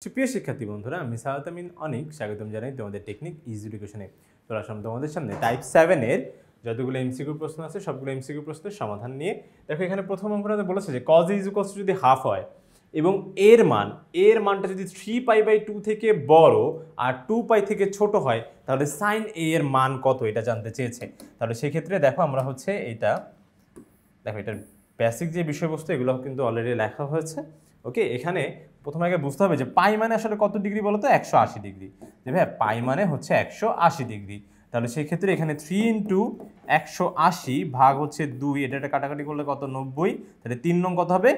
সুপ্রিয় শিক্ষার্থী বন্ধুরা, আমি সাহাত আমিন অনেক স্বাগতম জানাই তোমাদের টেকনিক ইজি এডুকেশনে। তো আসলে তোমাদের সামনে টাইপ 7 এর যতগুলো এমসিকিউ প্রশ্ন আছে সবগুলো এমসিকিউ প্রশ্নের সমাধান নিয়ে। দেখো এখানে প্রথম অঙ্কটাতে বলেছে যে cos a = যদি হাফ হয় এবং এর মানটা যদি 3π/2 থেকে বড় আর 2π থেকে ছোট হয় তাহলে sin a এর মান কত এটা জানতে চেয়েছে। তাহলে সেই ক্ষেত্রে দেখো আমরা হচ্ছে এটার বেসিক যে বিষয়বস্তু এগুলো কিন্তু অলরেডি লেখা হয়েছে। ওকে, এখানে প্রথমে আগে বুঝতে হবে যে পাই মানে আসলে কত ডিগ্রি বলো তো? 180 ডিগ্রি। যে ভাই পাই মানে হচ্ছে 180 ডিগ্রি। তাহলে সেই ক্ষেত্রে এখানে 3 × 180 ভাগ হচ্ছে 2, এটা কাটাকাটি করলে কত? 90। তাহলে 3 নং কত হবে?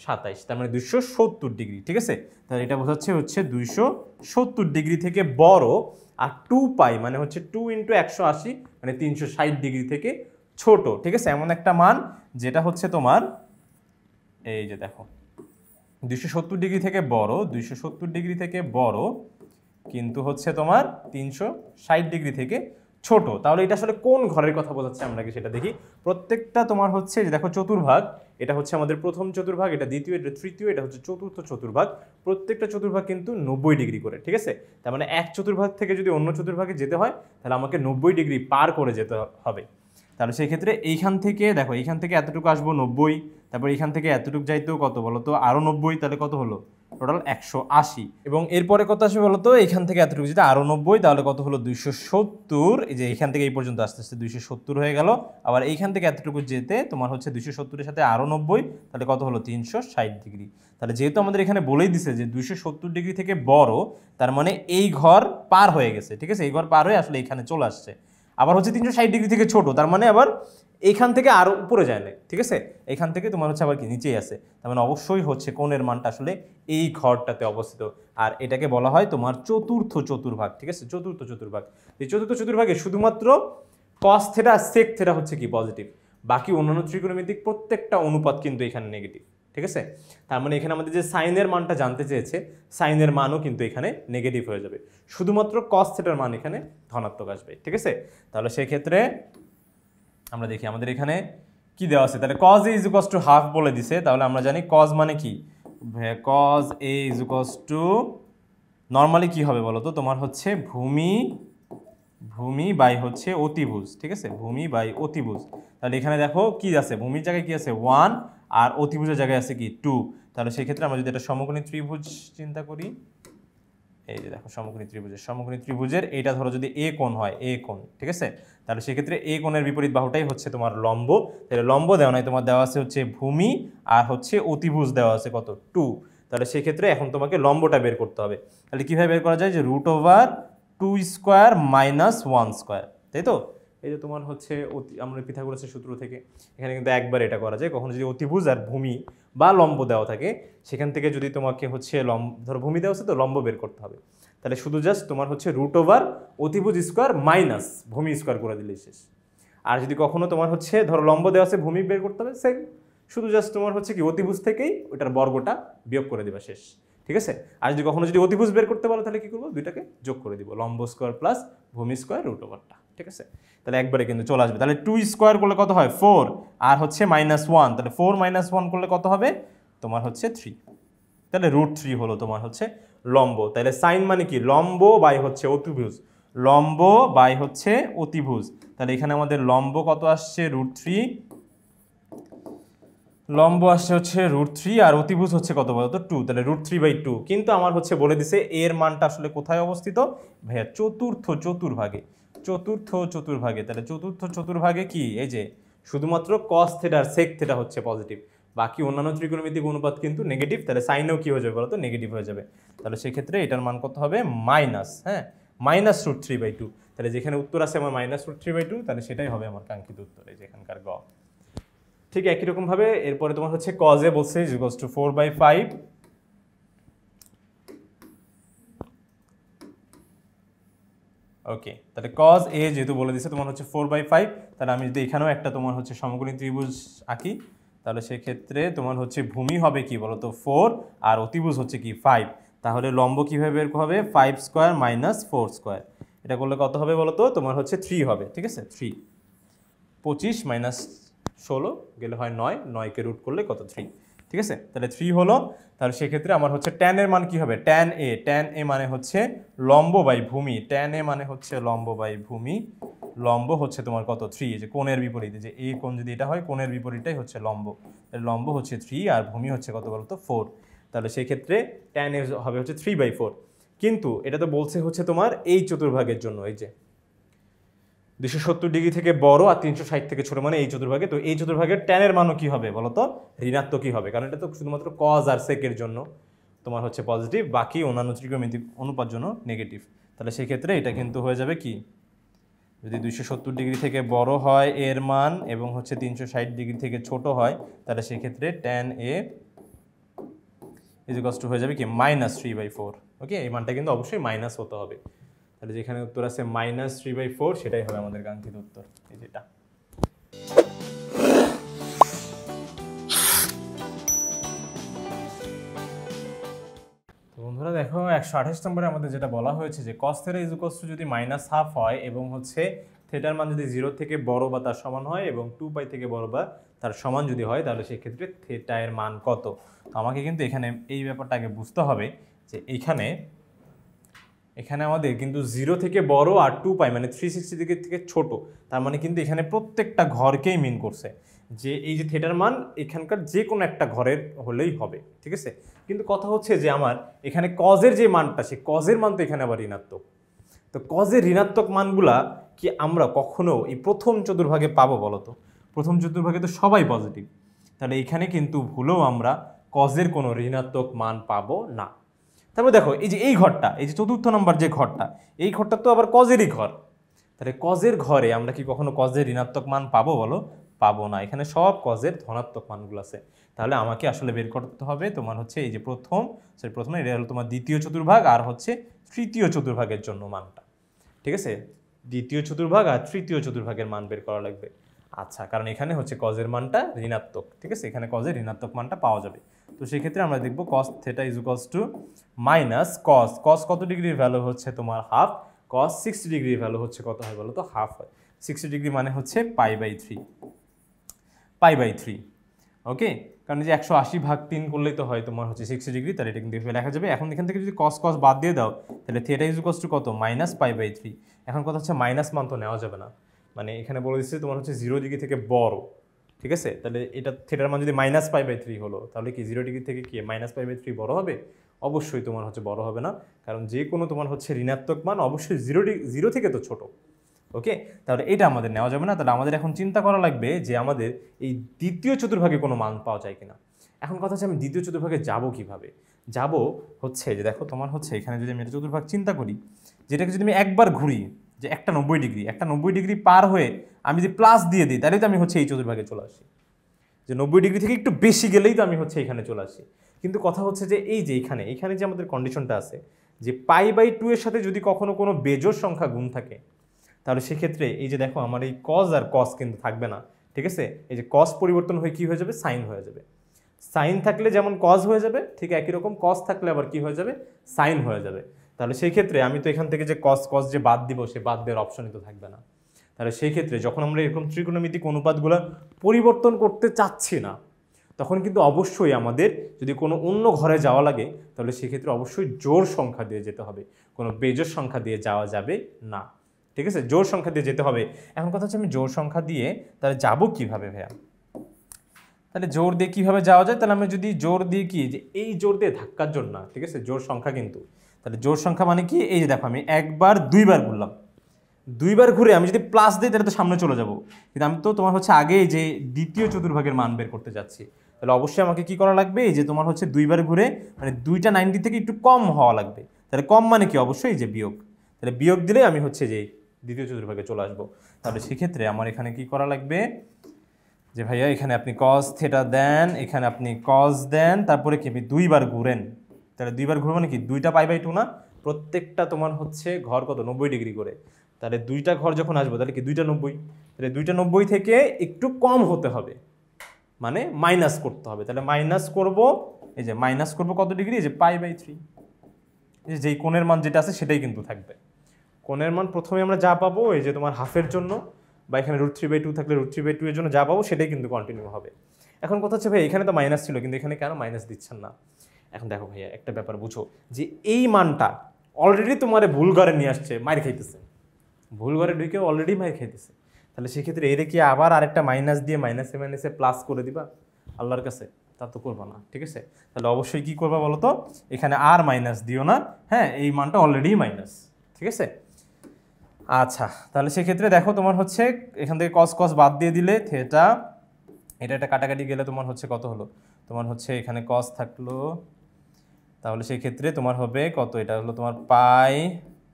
27। তার মানে 270 ডিগ্রি। ঠিক আছে, তাহলে এটা বোঝাচ্ছে হচ্ছে 270 ডিগ্রি থেকে বড়, আর 2π মানে হচ্ছে 2 × 180 মানে 360 ডিগ্রি থেকে ছোট। ঠিক আছে, এমন একটা মান যেটা হচ্ছে তোমার এই যে দেখো 270 ডিগ্রি থেকে বড়, 270 ডিগ্রি থেকে বড় কিন্তু হচ্ছে তোমার 360 ডিগ্রি থেকে ছোট। তাহলে এটা আসলে কোন ঘরের কথা বোঝাচ্ছে আমরা কি সেটা দেখি। প্রত্যেকটা তোমার হচ্ছে যে দেখো চতুর্ভাগ, এটা হচ্ছে আমাদের প্রথম চতুর্ভাগ, এটা দ্বিতীয়, এটা তৃতীয়, এটা হচ্ছে চতুর্থ চতুর্ভাগ। প্রত্যেকটা চতুর্ভাগ কিন্তু 90 ডিগ্রি করে। ঠিক আছে, তার মানে এক চতুর্ভাগ থেকে যদি অন্য চতুর্ভাগে যেতে হয় তাহলে আমাকে 90 ডিগ্রি পার করে যেতে হবে। তাহলে সেই ক্ষেত্রে এইখান থেকে দেখো, এইখান থেকে এতটুকু আসবো 90, তারপর এইখান থেকে এতটুকু যাইতেও কত বলো তো? আরো 90, তাহলে কত হলো? টোটাল 180। এবং এরপরে কত আসবে বলো তো? এইখান থেকে এতটুকু যেটা আরো 90, তাহলে কত হলো? 270। এই যে এইখান থেকে এই পর্যন্ত আস্তে আস্তে 270 হয়ে গেল। আবার এইখান থেকে এতটুকু যেতে তোমার হচ্ছে 270 এর সাথে আরো 90, তাহলে কত হলো? 360 ডিগ্রি। তাহলে যেহেতু আমাদের এখানে বলেই দিছে যে 270 ডিগ্রি থেকে বড়, তার মানে এই ঘর পার হয়ে গেছে। ঠিক আছে, এই ঘর পার হয়ে আসলে এখানে চলে আসছে। আবার হচ্ছে 360 ডিগ্রি থেকে ছোট, তার মানে আবার এইখান থেকে আরো উপরে যায় না। ঠিক আছে, এইখান থেকে তোমার হচ্ছে আবার কি নিচেই আছে, তার মানে অবশ্যই হচ্ছে কোণের মানটা আসলে এই ঘরটাতে অবস্থিত। আর এটাকে বলা হয় তোমার চতুর্থ চতুর্ভাগ। ঠিক আছে, চতুর্থ চতুর্ভাগ। এই চতুর্থ চতুর্ভাগে শুধুমাত্র cos θ আর sec θ হচ্ছে কি পজিটিভ, বাকি অন্যান্য ত্রিকোণমিতিক প্রত্যেকটা অনুপাত কিন্তু এখানে নেগেটিভ। ঠিক আছে, তার মানে এখানে আমাদের যে সাইনের মানটা জানতে চেয়েছে, সাইনের মানও কিন্তু এখানে নেগেটিভ হয়ে যাবে, শুধুমাত্র cos θ এর মান এখানে ধনাত্মক আসবে। ঠিক আছে, তাহলে সেই ক্ষেত্রে আমরা দেখি আমাদের এখানে কি দেওয়া আছে। তাহলে cos a = হাফ বলে দিছে, তাহলে আমরা জানি cos মানে কি? cos a নর্মালি কি হবে বলো তো? তোমার হচ্ছে ভূমি বাই হচ্ছে অতিভুজ। ঠিক আছে, ভূমি বাই অতিভুজ। তাহলে এখানে দেখো কি আছে, ভূমির জায়গায় কি আছে? 1, আর অতিভুজের জায়গায় আছে কি? 2। তাহলে সেই ক্ষেত্রে আমরা যদি এটা সমকোণী ত্রিভুজ চিন্তা করি, এই যে দেখো সমকোণী ত্রিভুজের এইটা ধরো যদি এ কোণ হয়, এ কোণ। ঠিক আছে, তাহলে সেক্ষেত্রে এ কোণের বিপরীত বাহুটাই হচ্ছে তোমার লম্ব। তাহলে লম্ব দেওয়া নাই, তোমার দেওয়া আছে হচ্ছে ভূমি, আর হচ্ছে অতিভুজ দেওয়া আছে কত? 2। তাহলে সেক্ষেত্রে এখন তোমাকে লম্বটা বের করতে হবে। তাহলে কিভাবে বের করা যায়? যে √2² - 1², তাই তো? এই যে তোমার হচ্ছে আমরা পিথাগোরাসের সূত্র থেকে এখানে কিন্তু একবার এটা করা যায়, কখনো যদি অতিভুজ আর ভূমি বা লম্ব দেওয়া থাকে, সেখান থেকে যদি তোমাকে হচ্ছে ধরো ভূমি দেওয়া আছে তো লম্ব বের করতে হবে, তাহলে শুধু জাস্ট তোমার হচ্ছে √অতিভুজ স্কোয়ার মাইনাস ভূমি স্কোয়ার করে দিলেই শেষ। আর যদি কখনো তোমার হচ্ছে ধরো লম্ব দেওয়া আছে, ভূমি বের করতে হবে, সেম, শুধু জাস্ট তোমার হচ্ছে কি অতিভুজ থেকেই ওটার বর্গটা বিয়োগ করে দেবা, শেষ। ঠিক আছে, আর যদি কখনো যদি অতিভুজ বের করতে বলো তাহলে কি করবো? দুইটাকে যোগ করে দিব, লম্ব স্কোয়ার প্লাস ভূমি স্কোয়ার √টা। ঠিক আছে, তাহলে একবারে কিন্তু চলে আসবে। তাহলে 2 স্কোয়ার করলে কত হয়? 4, আর হচ্ছে -1, তাহলে 4 - 1 করলে কত হবে? তোমার হচ্ছে 3। তাহলে √3 হলো তোমার হচ্ছে লম্ব। তাহলে সাইন মানে কি? লম্ব বাই হচ্ছে অতিভুজ, লম্ব বাই হচ্ছে অতিভুজ। তাহলে এখানে আমাদের লম্ব কত আসছে? √3, লম্ব আসছে হচ্ছে √3, আর অতিভুজ হচ্ছে কত বলতো? 2। তাহলে √3/2। কিন্তু আমার হচ্ছে বলে দিছে এর মানটা আসলে কোথায় অবস্থিত? ভাইয়া চতুর্থ চতুর্ভাগে, চতুর্থ চতুর্ভাগে। তাহলে চতুর্থ চতুর্ভাগে কি? এই যে শুধুমাত্র cos θ আর sec θ হচ্ছে পজিটিভ, বাকি অন্যান্য ত্রিকোণমিতিক অনুপাত কিন্তু নেগেটিভ। তাহলে সাইনেও কি হয়ে যাবে বলতো? নেগেটিভ হয়ে যাবে। তাহলে সেক্ষেত্রে এটার মান কত হবে? মাইনাস, হ্যাঁ, -√3/2। তাহলে যেখানে উত্তর আছে আমার -√3/2, তাহলে সেটাই হবে আমার কাঙ্ক্ষিত উত্তর, এই যে এখানকার গ। ঠিক একই রকম ভাবে এরপরে তোমার হচ্ছে cos a বলছে = 4/5। ওকে, তাহলে cos a যেহেতু বলে দিছে তোমার হচ্ছে 4/5, তাহলে আমি যদি এখানেও একটা তোমার হচ্ছে সমকোণী ত্রিভুজ আঁকি, তাহলে সেক্ষেত্রে তোমার হচ্ছে ভূমি হবে কি বলতো? 4, আর অতিভুজ হচ্ছে কি? 5। তাহলে লম্ব কিভাবে বের হবে? 5² - 4²। এটা করলে কত হবে বলতো? তোমার হচ্ছে 3 হবে। ঠিক আছে, 3, 25 - 16 গেলে হয় 9, 9কে রুট করলে কত? 3। ঠিক আছে, তাহলে 3 হলো। তাহলে সেক্ষেত্রে আমার হচ্ছে tan এর মান কি হবে, tan a মানে হচ্ছে লম্ব বাই ভূমি, tan a মানে হচ্ছে লম্ব বাই ভূমি, লম্ব হচ্ছে তোমার কত 3, এই যে কোণের বিপরীতে, যে এই কোণ যদি এটা হয় কোণের বিপরীতটাই হচ্ছে লম্ব, লম্ব হচ্ছে 3 আর ভূমি হচ্ছে কত বলতো 4। তাহলে সেই ক্ষেত্রে tan a হবে হচ্ছে 3/4। কিন্তু এটা তো বলছে হচ্ছে তোমার এই চতুর্ভাগের জন্য, এই যে 270 ডিগ্রি থেকে বড় আর 360 থেকে ছোট মানে এই চতুর্ভাগে, তো এই চতুর্ভাগের tan এর মানও কি হবে বলতো, ঋণাত্মকই হবে, কারণ এটা তো শুধুমাত্র cos আর sec এর জন্য তোমার হচ্ছে পজিটিভ, বাকি অন্যান্য ত্রিকোণমিতিক অনুপাত জন্য নেগেটিভ। তাহলে সেই ক্ষেত্রে এটা কিন্তু হয়ে যাবে কি, যদি 270 ডিগ্রি থেকে বড় হয় এর মান এবং হচ্ছে 360 ডিগ্রি থেকে ছোট হয়, তাহলে সেই ক্ষেত্রে tan a is equals two হয়ে যাবে কি -3/4। ওকে, এই মানটা কিন্তু অবশ্যই মাইনাস হতে হবে। তাহলে যেখানে উত্তর আছে -3/4, সেটাই হবে আমাদের কাঙ্ক্ষিত উত্তর, এই যেটা। বন্ধুরা দেখো 128 নম্বরে আমাদের যেটা বলা হয়েছে যে cos θ ইজ ইকুয়ালস টু যদি -1/2 হয় এবং হচ্ছে থিটার মান যদি 0 থেকে বড় বা তার সমান হয় এবং 2π থেকে বড় বা তার সমান যদি হয়, তাহলে সেই ক্ষেত্রে থিটা এর মান কত। তো আমাকে কিন্তু এখানে এই ব্যাপারটা আগে বুঝতে হবে যে এখানে আমাদের কিন্তু 0 থেকে বড় আর 2π মানে 360 ডিগ্রি থেকে ছোট, তার মানে কিন্তু এখানে প্রত্যেকটা ঘরকেই মিন করছে, যে এই যে থিটার মান এখানকার যে কোনো একটা ঘরের হলেই হবে, ঠিক আছে। কিন্তু কথা হচ্ছে যে আমার এখানে কজের যে মানটা, সে কজের মান তো এখানে আবার ঋণাত্মক। তো কজের ঋণাত্মক মানগুলা কি আমরা কখনো এই প্রথম চতুর্ভাগে পাবো বলো তো? প্রথম চতুর্ভাগে তো সবাই পজিটিভ, তাহলে এখানে কিন্তু ভুলেও আমরা কজের কোনো ঋণাত্মক মান পাবো না। তারপর দেখো এই যে এই ঘরটা, এই যে চতুর্থ নম্বর যে ঘরটা, এই ঘরটা তো আবার কজেরই ঘর, তাহলে কজের ঘরে আমরা কি কখনো কজের ঋণাত্মক মান পাবো বলো? পাবো না, এখানে সব কজের ধনাত্মক মানগুলো আছে। তাহলে আমাকে আসলে বের করতে হবে তোমার হচ্ছে এই যে প্রথমে এটা হলো তোমার দ্বিতীয় চতুর্ভাগ আর হচ্ছে তৃতীয় চতুর্ভাগের জন্য মানটা, ঠিক আছে। দ্বিতীয় চতুর্ভাগ আর তৃতীয় চতুর্ভাগের মান বের করা লাগবে। আচ্ছা, কারণ এখানে হচ্ছে কজের মানটা ঋণাত্মক, ঠিক আছে, এখানে কজের ঋণাত্মক মানটা পাওয়া যাবে। তো সেই ক্ষেত্রে আমরা দেখব cos θ is equals to minus cos কত ডিগ্রির ভ্যালু হচ্ছে তোমার হাফ, cos 60 ডিগ্রির ভ্যালু হচ্ছে কত হয় বলো তো, হাফ হয়। 60 ডিগ্রি মানে হচ্ছে π/3। ওকে, কারণ যে 180/3 করলেই তো হয় তোমার হচ্ছে 60 ডিগ্রি, তাহলে এটা কিন্তু লেখা যাবে। এখন এখান থেকে যদি cos বাদ দিয়ে দাও, তাহলে θ ইজ ইকুয়ালস টু কত, -π/3। এখন কথা হচ্ছে মাইনাস মান তো নেওয়া যাবে না, মানে এখানে বলে দিচ্ছে তোমার হচ্ছে 0 ডিগ্রি থেকে বড়, ঠিক আছে। তাহলে এটা থিটার মান যদি -π/3 হলো, তাহলে কি 0 ডিগ্রি থেকে কি -π/3 বড় হবে? অবশ্যই তোমার হচ্ছে বড় হবে না, কারণ যে কোনো তোমার হচ্ছে ঋণাত্মক মান অবশ্যই 0 থেকে তো ছোট। ওকে, তাহলে এটা আমাদের নেওয়া যাবে না। তাহলে আমাদের এখন চিন্তা করা লাগবে যে আমাদের এই দ্বিতীয় চতুর্ভাগে কোনো মান পাওয়া যায় কিনা। এখন কথা হচ্ছে আমি দ্বিতীয় চতুর্ভাগে যাব কিভাবে? যাব হচ্ছে যে দেখো তোমার হচ্ছে এখানে যদি আমি এটা চতুর্ভাগ চিন্তা করি, যেটাকে যদি আমি একবার ঘুরি, যে একটা 90 ডিগ্রি পার হয়ে আমি যদি প্লাস দিয়ে দিই, তাহলে তো আমি হচ্ছে এই চতুর্ভাগে চলে আসি। যে 90 ডিগ্রি থেকে একটু বেশি গেলেই তো আমি হচ্ছে এখানে চলে আসি। কিন্তু কথা হচ্ছে যে এই যে এখানে যে আমাদের কন্ডিশনটা আছে যে π/2 এর সাথে যদি কখনো কোনো বেজোড় সংখ্যা গুণ থাকে, তাহলে সেক্ষেত্রে এই যে দেখো আমার এই কজ আর কস কিন্তু থাকবে না, ঠিক আছে। এই যে কস পরিবর্তন হয়ে কি হয়ে যাবে, সাইন হয়ে যাবে। সাইন থাকলে যেমন কজ হয়ে যাবে, ঠিক একই রকম কস থাকলে আবার কি হয়ে যাবে, সাইন হয়ে যাবে। তাহলে সেই ক্ষেত্রে আমি তো এখান থেকে যে কস যে বাদ দিব, সে বাদ দেওয়ার অপশনই তো থাকবে না। তাহলে সেই ক্ষেত্রে যখন আমরা এরকম ত্রিকোণমিতিক অনুপাতগুলো পরিবর্তন করতে চাচ্ছি না, তখন কিন্তু অবশ্যই আমাদের যদি কোনো অন্য ঘরে যাওয়া লাগে, তাহলে সেক্ষেত্রে অবশ্যই জোড় সংখ্যা দিয়ে যেতে হবে, কোনো বেজোড় সংখ্যা দিয়ে যাওয়া যাবে না, ঠিক আছে। জোড় সংখ্যা দিয়ে যেতে হবে। এখন কথা হচ্ছে আমি জোড় সংখ্যা দিয়ে তাহলে যাব কিভাবে ভাইয়া? তাহলে জোর দিয়ে কিভাবে যাওয়া যায়? তাহলে আমি যদি জোর দিয়ে কি, যে এই জোর দিয়ে ধাক্কার জন্য না, ঠিক আছে, জোড় সংখ্যা কিন্তু, তাহলে জোড় সংখ্যা মানে কি, এই যে দেখো আমি একবার দুইবার ঘুরলাম, দুইবার ঘুরে আমি যদি প্লাস দিই তাহলে তো সামনে চলে যাব, কিন্তু আমি তো তোমার হচ্ছে আগে যে দ্বিতীয় চতুর্ভাগের মান বের করতে যাচ্ছি, তাহলে অবশ্যই আমাকে কি করা লাগবে, এই যে তোমার হচ্ছে দুইবার ঘুরে মানে দুইটা 90 থেকে একটু কম হওয়া লাগবে। তাহলে কম মানে কি, অবশ্যই এই যে বিয়োগ, তাহলে বিয়োগ দিলে আমি হচ্ছে যে দ্বিতীয় চতুর্ভাগে চলে আসবো। তাহলে সেক্ষেত্রে আমার এখানে কি করা লাগবে, যে ভাইয়া এখানে আপনি cos θ দেন, এখানে আপনি cos দেন, তারপরে কি আপনি দুইবার ঘুরেন, তাহলে দুইবার ঘুরবো মানে কি দুইটা π/2 না, প্রত্যেকটা তোমার হচ্ছে ঘর কত 90 ডিগ্রি করে, তাহলে দুইটা ঘর যখন আসবো তাহলে কি দুইটা 90, তাহলে দুইটা 90 থেকে একটু কম হতে হবে, মানে মাইনাস করতে হবে। তাহলে মাইনাস করব, এই যে মাইনাস করব কত ডিগ্রি, এই যে π/3, যেই কোণের মান যেটা আছে সেটাই কিন্তু থাকবে। কোণের মান প্রথমে আমরা যা পাবো, এই যে তোমার হাফের জন্য বা এখানে √3/2 থাকলে √3/2 এর জন্য যা পাবো সেটাই কিন্তু কন্টিনিউ হবে। এখন কথা হচ্ছে ভাই এখানে তো মাইনাস ছিল, কিন্তু এখানে কেন মাইনাস দিচ্ছেন না? এখন দেখো ভাইয়া একটা ব্যাপার বুঝো, যে এই মানটা অলরেডি তোমার ভুল ঘরে নিয়ে আসছে, মার খাইতেছে, ভুল ঘরে ঢুকে অলরেডি মার খাইতেছে, তাহলে সেক্ষেত্রে এর কি আবার আরেকটা মাইনাস দিয়ে মাইনাসে মাইনাসে প্লাস করে দিবা আল্লাহর কাছে? তা তো করবো না, ঠিক আছে? তাহলে অবশ্যই কি করবা বলো তো, এখানে আর মাইনাস দিও না, হ্যাঁ এই মানটা অলরেডি মাইনাস, ঠিক আছে? আচ্ছা, তাহলে সেক্ষেত্রে দেখো তোমার হচ্ছে এখান থেকে কস কস বাদ দিয়ে দিলে থেটা, এটা একটা কাটাকাটি গেলে তোমার হচ্ছে কত হলো, তোমার হচ্ছে এখানে কস থাকলো, তাহলে সেই ক্ষেত্রে তোমার হবে কত, এটা হলো তোমার পাই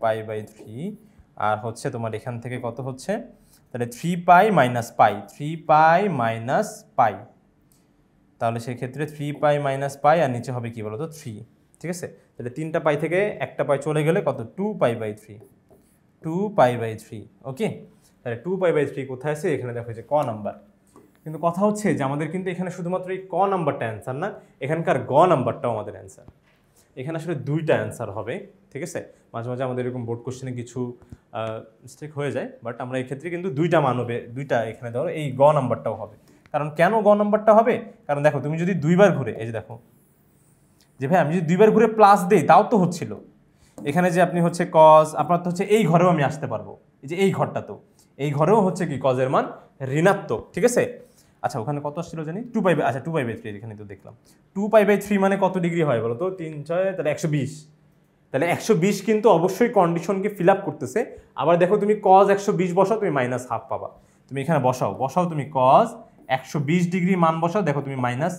পাই বাই 3, আর হচ্ছে তোমার এখান থেকে কত হচ্ছে, তাহলে 3 পাই মাইনাস পাই, 3 পাই মাইনাস পাই, তাহলে সেই ক্ষেত্রে 3 পাই মাইনাস পাই, আর নিচে হবে কি বলো তো 3, ঠিক আছে? তাহলে 3টা পাই থেকে একটা পাই চলে গেলে কত, 2 পাই বাই 3, 2 পাই বাই 3, ওকে? তাহলে 2 পাই বাই 3 কোথায় আছে, এখানে দেখো যে ক নাম্বার। কিন্তু কথা হচ্ছে যে আমাদের কিন্তু এখানে শুধুমাত্র এই ক নাম্বারটা অ্যান্সার না, এখানকার গ নাম্বারটাও আমাদের অ্যান্সার। এখানে আসলে দুইটা অ্যান্সার হবে, ঠিক আছে? মাঝে মাঝে আমাদের এরকম বোর্ড কোশ্চেনে কিছু মিস্টেক হয়ে যায়, বাট আমরা এই ক্ষেত্রে কিন্তু দুইটা মান হবে, দুইটা এখানে ধরো এই গ নাম্বারটাও হবে। কারণ কেন গ নাম্বারটা হবে, কারণ দেখো তুমি যদি দুইবার ঘুরে, এই যে দেখো যে ভাই আমি যদি দুইবার ঘুরে প্লাস দেই তাও তো হচ্ছিল, এখানে যে আপনি হচ্ছে কজ, আপনার তো হচ্ছে এই ঘরেও আমি আসতে পারবো, এই যে এই ঘরটা, তো এই ঘরেও হচ্ছে কি কজের মান ঋণাত্মক, ঠিক আছে? আচ্ছা ওখানে কত আসছিল জানি, 2 পাই বাই, আচ্ছা 2 পাই বাই 3 এখানে তো দেখলাম 2 পাই বাই 3 মানে কত ডিগ্রি হয় বলো তো, 3 6, তাহলে 120, তাহলে 120 কিন্তু অবশ্যই কন্ডিশনকে ফিল আপ করতেছে। আবার দেখো তুমি কজ 120 বসাও, তুমি মাইনাস হাফ পাবা, তুমি এখানে বসাও তুমি কজ 120 ডিগ্রি মান বসাও, দেখো তুমি মাইনাস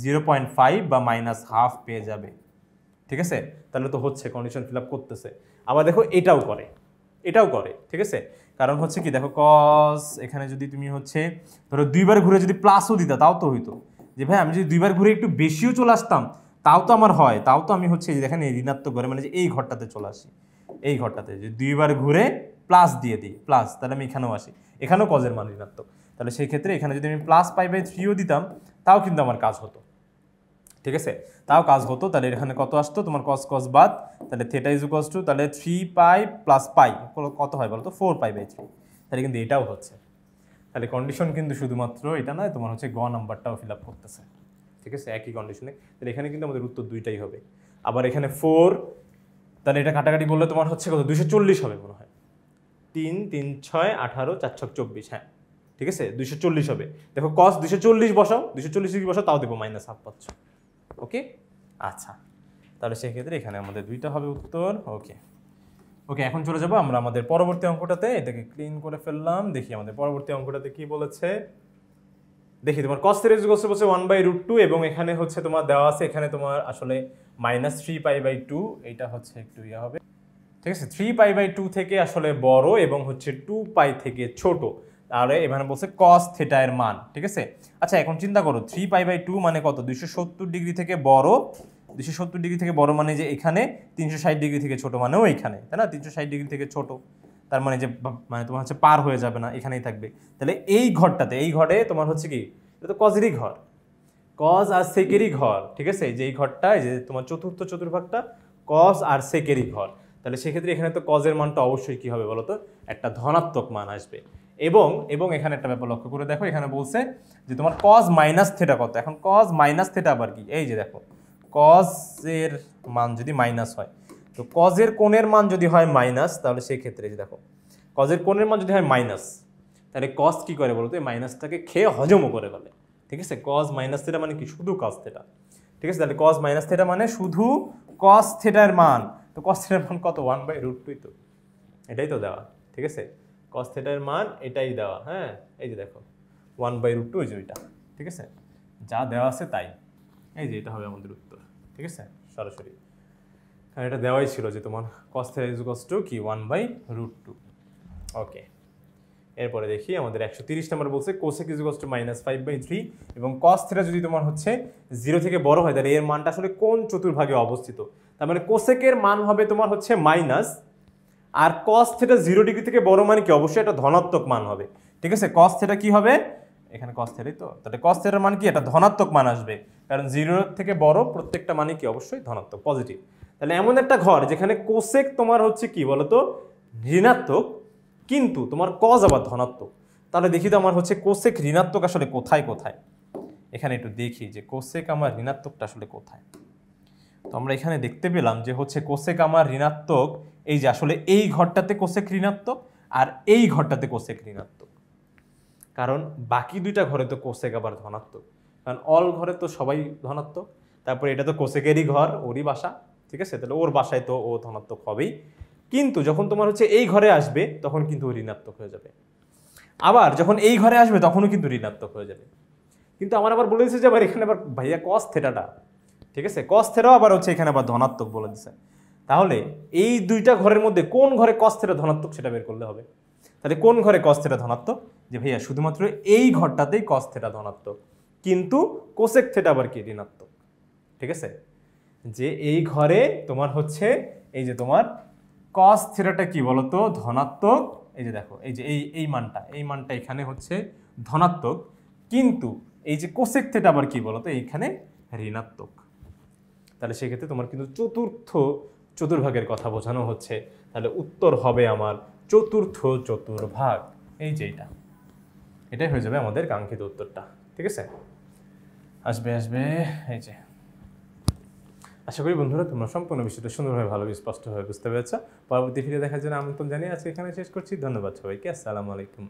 0.5 বা মাইনাস হাফ পেয়ে যাবে, ঠিক আছে? তাহলে তো হচ্ছে কন্ডিশন ফিল আপ করতেছে। আবার দেখো এটাও করে, ঠিক আছে? কারণ হচ্ছে কি দেখো কস এখানে যদি তুমি হচ্ছে ধরো দুইবার ঘুরে যদি প্লাসও দিতা তাও তো হইতো, যে ভাই আমি যদি দুইবার ঘুরে একটু বেশিও চলে আসতাম তাও তো আমার হয়, তাও তো আমি হচ্ছে যে দেখেন এই ঋণাত্মক ঘরে মানে যে এই ঘরটাতে চলে আসি, এই ঘরটাতে যদি দুইবার ঘুরে প্লাস দিয়ে দিই প্লাস, তাহলে আমি এখানেও আসি, এখানেও কজের মান ঋণাত্মক, তাহলে সেই ক্ষেত্রে এখানে যদি আমি প্লাস পাই বাই 3ও দিতাম তাও কিন্তু আমার কাজ হতো, ঠিক আছে? তাও কাজ হতো। তাহলে এখানে কত আসতো তোমার কস কস বাদ, তাহলে থেটা ইজ ইকুয়ালস টু তাহলে 3 পাই প্লাস পাই কত হয় বলো তো, 4 পাই বাই 3, তাহলে কিন্তু এটাও হচ্ছে। তাহলে কন্ডিশন কিন্তু শুধুমাত্র এটা নয়, তোমার হচ্ছে গ নাম্বারটাও ফিল আপ করতেছে, ঠিক আছে? একই কন্ডিশনে, তাহলে এখানে কিন্তু আমাদের উত্তর দুইটাই হবে। আবার এখানে 4, তাহলে এটা কাটাকাটি করলে তোমার হচ্ছে কত, 240 হবে মনে হয়, 3 3 6 18 4 6 24, হ্যাঁ ঠিক আছে 240 হবে। দেখো কস 240 বসাও, 240 ডিগ্রি বসাও, তাও দেবো মাইনাস হাফ পাচ্ছ, ওকে? আচ্ছা, তাহলে সেক্ষেত্রে এখানে আমাদের দুইটা হবে উত্তর, ওকে ওকে। এখন চলে যাবো আমরা আমাদের পরবর্তী অঙ্কটাতে, এটাকে ক্লিন করে ফেললাম। দেখি আমাদের পরবর্তী অঙ্কটাতে কি বলেছে, দেখি তোমার cos থিটা ইকুয়ালস টু 1/√2 এবং এখানে হচ্ছে তোমার দেওয়া আছে, এখানে তোমার আসলে -3 পাই বাই 2, এইটা হচ্ছে একটু ইয়া হবে, ঠিক আছে? 3 পাই বাই 2 থেকে আসলে বড় এবং হচ্ছে 2 পাই থেকে ছোট, তাহলে এখানে বলছে cos থিটা এর মান, ঠিক আছে? আচ্ছা এখন চিন্তা করো 3 পাই বাই 2 মানে কত, 270 ডিগ্রি থেকে বড়, 270 ডিগ্রি থেকে বড় মানে যে এখানে, 360 ডিগ্রি থেকে ছোট মানেও এখানে, তাই না? 360 ডিগ্রি থেকে ছোট, তার মানে যে মানে তোমার হচ্ছে পার হয়ে যাবে না, এখানেই থাকবে। তাহলে এই ঘরটাতে, এই ঘরে তোমার হচ্ছে কি, এটা তো কজেরই ঘর, কজ আর সেকেরই ঘর, ঠিক আছে? যে এই ঘরটা, এই যে তোমার চতুর্থ চতুর্ভাগটা কজ আর সেকেরই ঘর, তাহলে সেক্ষেত্রে এখানে তো কজের মানটা অবশ্যই কি হবে বলো তো, একটা ধনাত্মক মান আসবে। এবং এখানে একটা ব্যাপার লক্ষ্য করে দেখো, এখানে বলছে যে তোমার কজ মাইনাস থিটা কত। এখন কজ মাইনাস থিটা আবার কি, এই যে দেখো কজের মান যদি মাইনাস হয়, তো কজের কোণের মান যদি হয় মাইনাস, তাহলে সেই ক্ষেত্রে যে দেখো কজের কোণের মান যদি হয় মাইনাস, তাহলে কজ কি করে বলতো, এই মাইনাসটাকে খেয়ে হজমও করে ফেলে, ঠিক আছে? কজ মাইনাস থিটা মানে কি, শুধু কজ থিটা, ঠিক আছে? তাহলে কজ মাইনাস থিটা মানে শুধু কজ থিটার মান, তো কজ থিটার মান কত, 1/√2 তো, এটাই তো দেওয়া, ঠিক আছে? কজ থিটার মান এটাই দেওয়া, হ্যাঁ এই যে দেখো 1/√2, এই যে ওইটা, ঠিক আছে? যা দেওয়া আছে তাই, এই যে এটা হবে আমাদের উত্তর, ঠিক আছে? সরাসরি কারণ এটা দেওয়াই ছিল যে তোমার cos θ = কি 1/√2, ওকে। এরপরে দেখি আমাদের 130 নম্বর বলছে cosec = -5/3 এবং cos θ যদি তোমার হচ্ছে 0 থেকে বড় হয়, তাহলে এর মানটা আসলে কোন চতুর্ভাগে অবস্থিত। তার মানে cosec এর মান হবে তোমার হচ্ছে মাইনাস, আর cos θ 0 ডিগ্রি থেকে বড় মানে কি, অবশ্যই এটা ধনাত্মক মান হবে, ঠিক আছে? cos θ কি হবে, এখানে cos θ তো, তাহলে cos θ এর মান কি, এটা ধনাত্মক মান আসবে, কারণ 0 থেকে বড় প্রত্যেকটা মানে কি অবশ্যই ধনাত্মক, পজিটিভ। তাহলে এমন একটা ঘর যেখানে কোসেক তোমার হচ্ছে কি বলতো ঋণাত্মক, কিন্তু তোমার কজ আবার ধনাত্মক, তাহলে দেখি তো আমার হচ্ছে কোসেক ঋণাত্মক আসলে কোথায় কোথায়। এখানে একটু দেখি যে কোসেক আমার ঋণাত্মকটা আসলে কোথায়। তো আমরা এখানে দেখতে পেলাম যে হচ্ছে কোসেক আমার ঋণাত্মক, এই যে আসলে এই ঘরটাতে কোসেক ঋণাত্মক আর এই ঘরটাতে কোসেক ঋণাত্মক, কারণ বাকি দুইটা ঘরে তো কোসেক আবার ধনাত্মক, কারণ অল ঘরে তো সবাই ধনাত্মক, তারপরে এটা তো কোসেকেরই ঘর, ওরই বাসা, ঠিক আছে, তাহলে ওর বাসায় তো ও ধনাত্মক হবেই। কিন্তু যখন তোমার হচ্ছে এই ঘরে আসবে তখন কিন্তু ও ঋণাত্মক হয়ে যাবে, আবার যখন এই ঘরে আসবে তখনও কিন্তু ঋণাত্মক হয়ে যাবে। কিন্তু আমার আবার বলে দিচ্ছে যে আবার এখানে আবার ভাইয়া কস থেটাটা, ঠিক আছে, কস থেটাও আবার হচ্ছে এখানে আবার ধনাত্মক বলে দিচ্ছে। তাহলে এই দুইটা ঘরের মধ্যে কোন ঘরে কস থেটা ধনাত্মক সেটা বের করলে হবে। তাহলে কোন ঘরে কস থেটা ধনাত্মক, যে ভাইয়া শুধুমাত্র এই ঘরটাতেই কস থেটা ধনাত্মক, কিন্তু কোসেক থেটা আবার কি ঋণাত্মক, ঠিক আছে, যে এই ঘরে তোমার হচ্ছে এই যে তোমার কস থেটাটা কি বলতো ধনাত্মক, এই যে দেখো এই যে এই মানটা এখানে হচ্ছে ধনাত্মক, কিন্তু এই যে কোসেক থেটা আবার কি বলতো এইখানে ঋণাত্মক। তাহলে সেক্ষেত্রে তোমার কিন্তু চতুর্ভাগের কথা বোঝানো হচ্ছে, তাহলে উত্তর হবে আমার চতুর্থ চতুর্ভাগ, এই যে এটাই হয়ে যাবে আমাদের কাঙ্ক্ষিত উত্তরটা, ঠিক আছে। আসবে এই যে, আশা করি বন্ধুরা তোমরা সম্পূর্ণ বিষয়টা সুন্দরভাবে ভালো স্পষ্টভাবে বুঝতে পেরেছ। পরবর্তী ভিডিও দেখার জন্য আমন্ত্রণ জানিয়ে আজকে এখানে শেষ করছি। ধন্যবাদ সবাইকে, আসসালামু আলাইকুম।